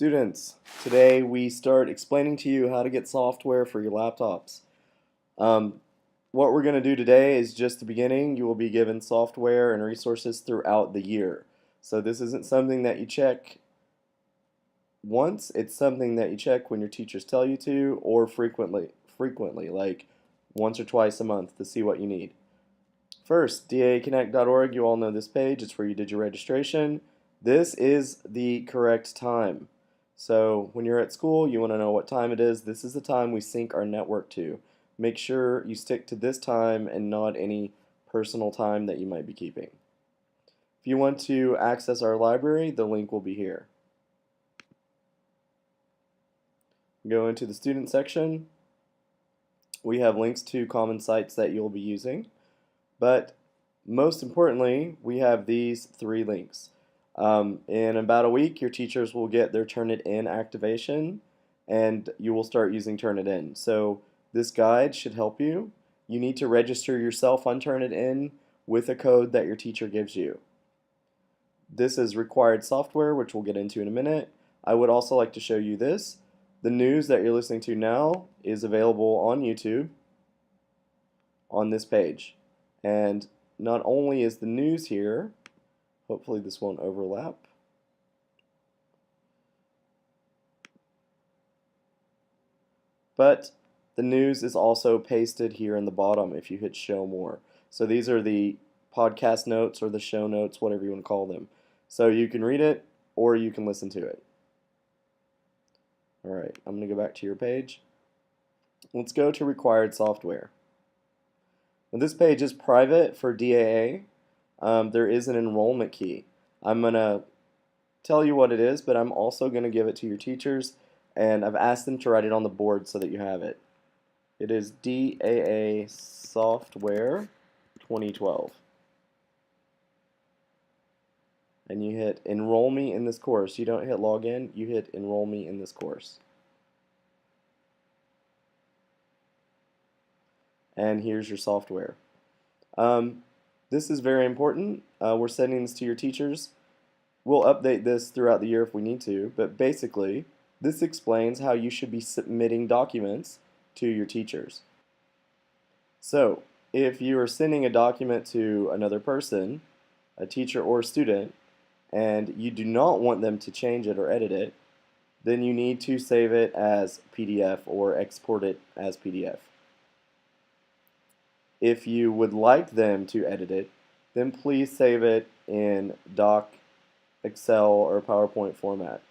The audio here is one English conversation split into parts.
Students, today we start explaining to you how to get software for your laptops. What we're going to do today is just the beginning. You will be given software and resources throughout the year. So this isn't something that you check once, it's something that you check when your teachers tell you to, or frequently, like once or twice a month to see what you need. First, daaconnect.org, you all know this page, it's where you did your registration. This is the correct time. So when you're at school, you want to know what time it is. This is the time we sync our network to. Make sure you stick to this time and not any personal time that you might be keeping. If you want to access our library, the link will be here. Go into the student section. We have links to common sites that you'll be using, but most importantly, we have these 3 links. In about a week, your teachers will get their Turnitin activation, and you will start using Turnitin. So this guide should help you. You need to register yourself on Turnitin with a code that your teacher gives you. This is required software, which we'll get into in a minute. I would also like to show you this. The news that you're listening to now is available on YouTube on this page. And not only is the news here, hopefully this won't overlap, but the news is also pasted here in the bottom if you hit show more. So these are the podcast notes or the show notes, whatever you want to call them. So you can read it or you can listen to it. Alright, I'm going to go back to your page. Let's go to required software. Now this page is private for DAA. There is an enrollment key. I'm going to tell you what it is, but I'm also going to give it to your teachers, and I've asked them to write it on the board so that you have it. It is DAA Software 2012. And you hit enroll me in this course. You don't hit login, you hit enroll me in this course. And here's your software. This is very important. We're sending this to your teachers. We'll update this throughout the year if we need to, but basically this explains how you should be submitting documents to your teachers. So if you are sending a document to another person, a teacher or a student, and you do not want them to change it or edit it, then you need to save it as PDF or export it as PDF. If you would like them to edit it, then please save it in Doc, Excel, or PowerPoint format.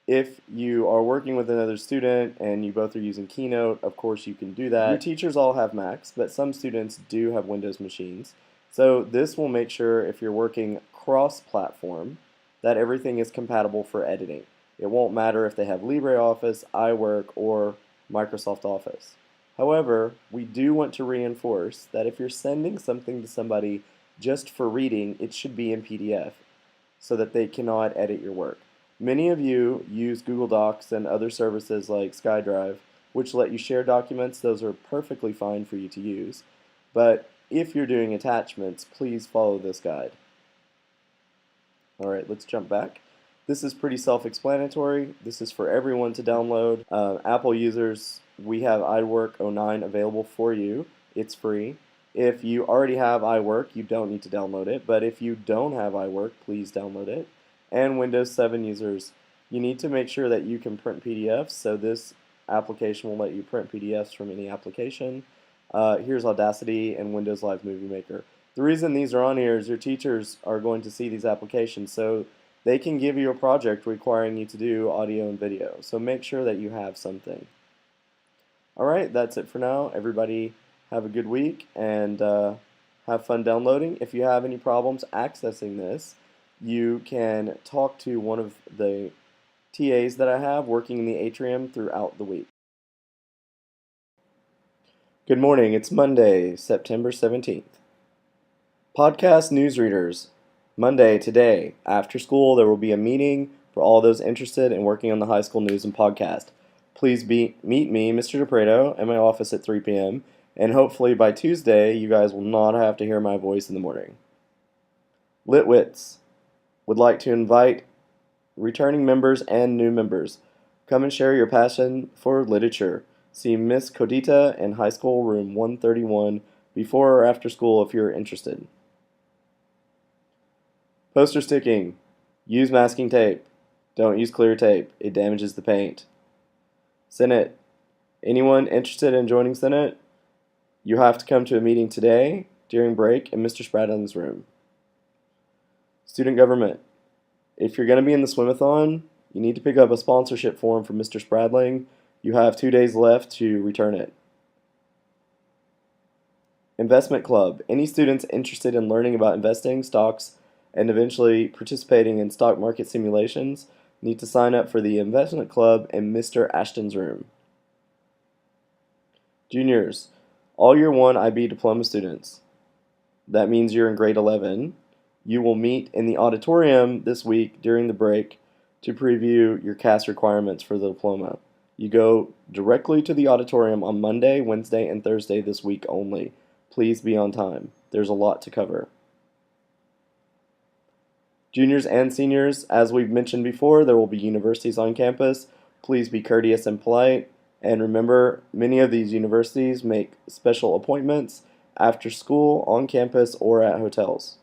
If you are working with another student and you both are using Keynote, of course you can do that. Your teachers all have Macs, but some students do have Windows machines. So this will make sure if you're working cross-platform that everything is compatible for editing. It won't matter if they have LibreOffice, iWork, or Microsoft Office. However, we do want to reinforce that if you're sending something to somebody just for reading, it should be in PDF so that they cannot edit your work. Many of you use Google Docs and other services like SkyDrive, which let you share documents. Those are perfectly fine for you to use. But if you're doing attachments, please follow this guide. Alright, let's jump back. This is pretty self-explanatory. This is for everyone to download. Apple users, we have iWork 09 available for you. It's free. If you already have iWork, you don't need to download it, but if you don't have iWork, please download it. And Windows 7 users, you need to make sure that you can print PDFs, so this application will let you print PDFs from any application. Here's Audacity and Windows Live Movie Maker. The reason these are on here is your teachers are going to see these applications, so they can give you a project requiring you to do audio and video. So make sure that you have something. Alright, that's it for now. Everybody have a good week and have fun downloading. If you have any problems accessing this, you can talk to one of the TAs that I have working in the atrium throughout the week. Good morning, it's Monday, September 17th. Podcast newsreaders. Monday, today, after school, there will be a meeting for all those interested in working on the high school news and podcast. Please meet me, Mr. DePrato, at my office at 3 p.m., and hopefully by Tuesday, you guys will not have to hear my voice in the morning. LitWits would like to invite Returning members and new members, come and share your passion for literature. See Miss Codita in High School Room 131 before or after school if you're interested. Poster sticking. Use masking tape. Don't use clear tape. It damages the paint. Senate. Anyone interested in joining Senate? You have to come to a meeting today during break in Mr. Spradling's room. Student government. If you're going to be in the swimathon, you need to pick up a sponsorship form from Mr. Spradling. You have 2 days left to return it. Investment club. Any students interested in learning about investing, stocks, and eventually participating in stock market simulations need to sign up for the investment club in Mr. Ashton's room. Juniors. All year 1 IB diploma students. That means you're in grade 11. You will meet in the auditorium this week during the break to preview your CAS requirements for the diploma. You go directly to the auditorium on Monday, Wednesday, and Thursday this week only. Please be on time. There's a lot to cover. Juniors and seniors, as we've mentioned before, there will be universities on campus. Please be courteous and polite. And remember, many of these universities make special appointments after school, on campus, or at hotels.